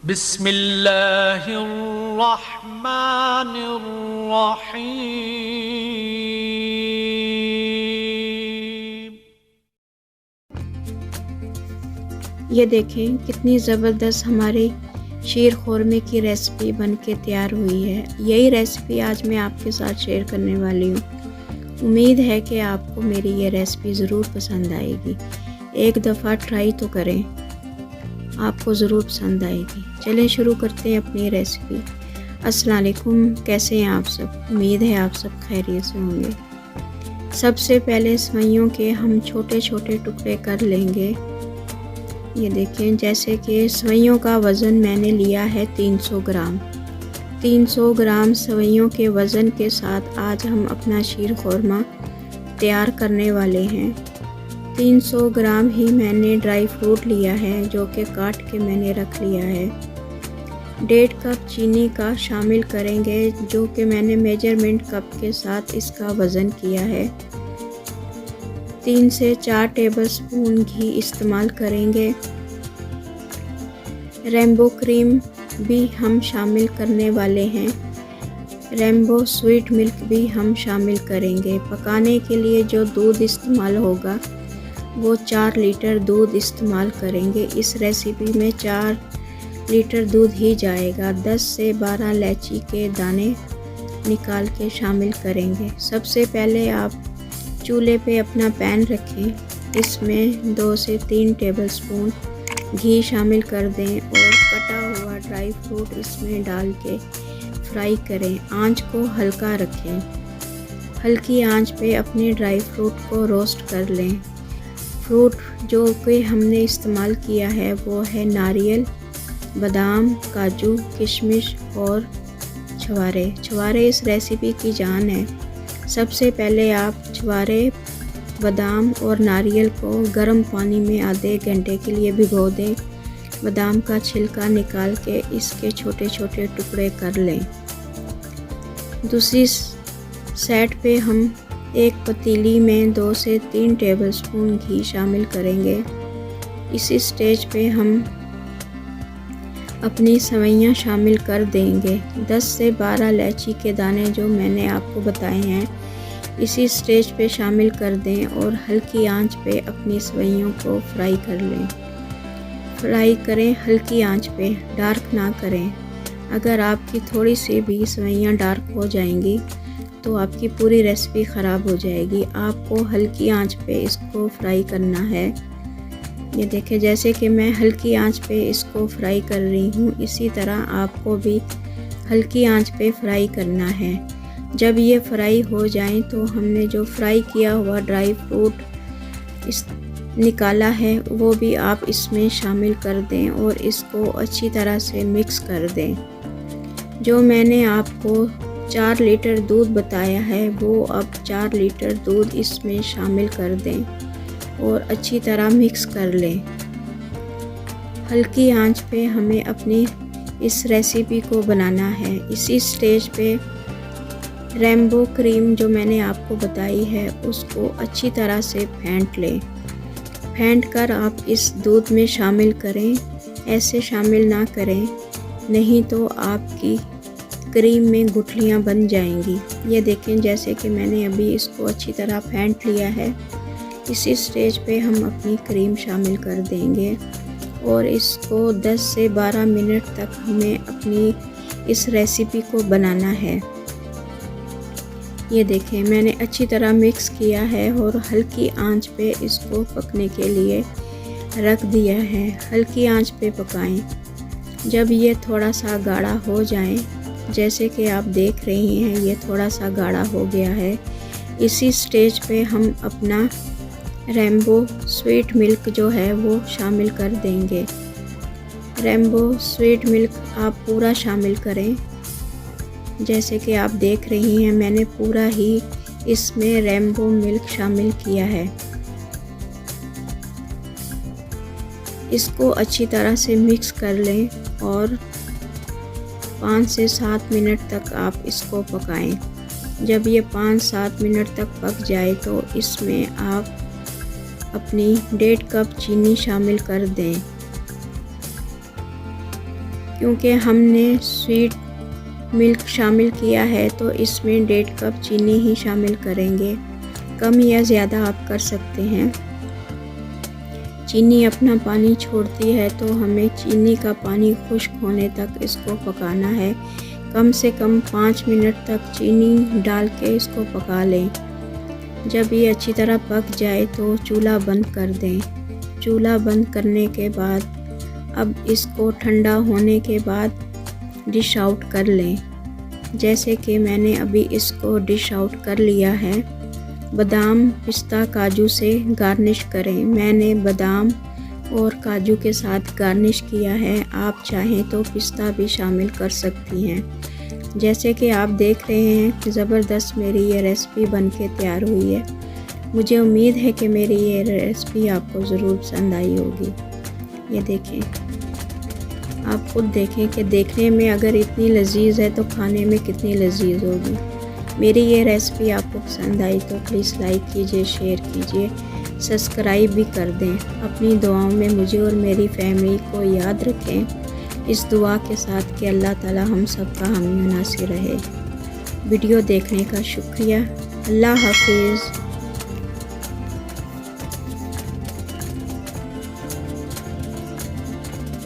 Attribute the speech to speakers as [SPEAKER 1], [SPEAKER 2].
[SPEAKER 1] बिस्मिल्लाहिर्रहमानिर्रहीम।
[SPEAKER 2] ये देखें कितनी ज़बरदस्त हमारी शीर ख़ुरमे की रेसिपी बनके तैयार हुई है। यही रेसिपी आज मैं आपके साथ शेयर करने वाली हूँ। उम्मीद है कि आपको मेरी ये रेसिपी ज़रूर पसंद आएगी। एक दफ़ा ट्राई तो करें, आपको ज़रूर पसंद आएगी। चलें शुरू करते हैं अपनी रेसिपी। अस्सलाम वालेकुम, कैसे हैं आप सब? उम्मीद है आप सब खैरियत से होंगे। सबसे पहले सेवइयों के हम छोटे छोटे टुकड़े कर लेंगे। ये देखें, जैसे कि सेवइयों का वज़न मैंने लिया है 300 ग्राम। 300 ग्राम सेवइयों के वज़न के साथ आज हम अपना शीर ख़ुरमा तैयार करने वाले हैं। 300 ग्राम ही मैंने ड्राई फ्रूट लिया है, जो कि काट के मैंने रख लिया है। 1.5 कप चीनी का शामिल करेंगे, जो कि मैंने मेजरमेंट कप के साथ इसका वज़न किया है। 3 से 4 टेबलस्पून घी इस्तेमाल करेंगे। रेनबो क्रीम भी हम शामिल करने वाले हैं। रेनबो स्वीट मिल्क भी हम शामिल करेंगे। पकाने के लिए जो दूध इस्तेमाल होगा वो 4 लीटर दूध इस्तेमाल करेंगे। इस रेसिपी में 4 लीटर दूध ही जाएगा। 10 से 12 इलायची के दाने निकाल के शामिल करेंगे। सबसे पहले आप चूल्हे पे अपना पैन रखें। इसमें 2 से 3 टेबलस्पून घी शामिल कर दें और कटा हुआ ड्राई फ्रूट इसमें डाल के फ्राई करें। आंच को हल्का रखें। हल्की आंच पे अपने ड्राई फ्रूट को रोस्ट कर लें। फ्रूट जो कि हमने इस्तेमाल किया है वो है नारियल, बादाम, काजू, किशमिश और छुहारे। छुहारे इस रेसिपी की जान है। सबसे पहले आप छुहारे, बादाम और नारियल को गर्म पानी में आधे घंटे के लिए भिगो दें। बादाम का छिलका निकाल के इसके छोटे छोटे टुकड़े कर लें। दूसरी साइड पे हम एक पतीली में 2 से 3 टेबलस्पून घी शामिल करेंगे। इसी स्टेज पे हम अपनी सेवइयां शामिल कर देंगे। 10 से 12 इलायची के दाने जो मैंने आपको बताए हैं इसी स्टेज पे शामिल कर दें और हल्की आंच पे अपनी सेवइयों को फ्राई कर लें। फ्राई करें हल्की आंच पे, डार्क ना करें। अगर आपकी थोड़ी सी भी सेवइयां डार्क हो जाएंगी तो आपकी पूरी रेसिपी ख़राब हो जाएगी। आपको हल्की आंच पे इसको फ्राई करना है। ये देखें, जैसे कि मैं हल्की आंच पे इसको फ्राई कर रही हूँ, इसी तरह आपको भी हल्की आंच पे फ्राई करना है। जब ये फ्राई हो जाए तो हमने जो फ्राई किया हुआ ड्राई फ्रूट निकाला है वो भी आप इसमें शामिल कर दें और इसको अच्छी तरह से मिक्स कर दें। जो मैंने आपको 4 लीटर दूध बताया है वो अब 4 लीटर दूध इसमें शामिल कर दें और अच्छी तरह मिक्स कर लें। हल्की आंच पे हमें अपनी इस रेसिपी को बनाना है। इसी स्टेज पे रेनबो क्रीम जो मैंने आपको बताई है उसको अच्छी तरह से फेंट लें। फेंट कर आप इस दूध में शामिल करें। ऐसे शामिल ना करें, नहीं तो आपकी क्रीम में गुठलियाँ बन जाएंगी। ये देखें, जैसे कि मैंने अभी इसको अच्छी तरह फेंट लिया है। इसी स्टेज पे हम अपनी क्रीम शामिल कर देंगे और इसको 10 से 12 मिनट तक हमें अपनी इस रेसिपी को बनाना है। ये देखें, मैंने अच्छी तरह मिक्स किया है और हल्की आंच पे इसको पकने के लिए रख दिया है। हल्की आंच पे पकाएं। जब ये थोड़ा सा गाढ़ा हो जाए, जैसे कि आप देख रही हैं ये थोड़ा सा गाढ़ा हो गया है, इसी स्टेज पे हम अपना रेनबो स्वीट मिल्क जो है वो शामिल कर देंगे। रेनबो स्वीट मिल्क आप पूरा शामिल करें। जैसे कि आप देख रही हैं मैंने पूरा ही इसमें रेनबो मिल्क शामिल किया है। इसको अच्छी तरह से मिक्स कर लें और 5 से 7 मिनट तक आप इसको पकाएं। जब ये 5-7 मिनट तक पक जाए तो इसमें आप अपनी 1.5 कप चीनी शामिल कर दें। क्योंकि हमने स्वीट मिल्क शामिल किया है तो इसमें 1.5 कप चीनी ही शामिल करेंगे। कम या ज़्यादा आप कर सकते हैं। चीनी अपना पानी छोड़ती है तो हमें चीनी का पानी खुश्क होने तक इसको पकाना है। कम से कम 5 मिनट तक चीनी डाल के इसको पका लें। जब ये अच्छी तरह पक जाए तो चूल्हा बंद कर दें। चूल्हा बंद करने के बाद अब इसको ठंडा होने के बाद डिश आउट कर लें। जैसे कि मैंने अभी इसको डिश आउट कर लिया है। बादाम, पिस्ता, काजू से गार्निश करें। मैंने बादाम और काजू के साथ गार्निश किया है। आप चाहें तो पिस्ता भी शामिल कर सकती हैं। जैसे कि आप देख रहे हैं कि ज़बरदस्त मेरी ये रेसिपी बनके तैयार हुई है। मुझे उम्मीद है कि मेरी ये रेसिपी आपको ज़रूर पसंद आई होगी। ये देखें, आप खुद देखें कि देखने में अगर इतनी लजीज है तो खाने में कितनी लजीज होगी। मेरी ये रेसिपी आपको पसंद आई तो प्लीज़ लाइक कीजिए, शेयर कीजिए, सब्सक्राइब भी कर दें। अपनी दुआओं में मुझे और मेरी फैमिली को याद रखें, इस दुआ के साथ कि अल्लाह ताला हम सब का हामी नासिर रहे। वीडियो देखने का शुक्रिया। अल्लाह हाफिज़।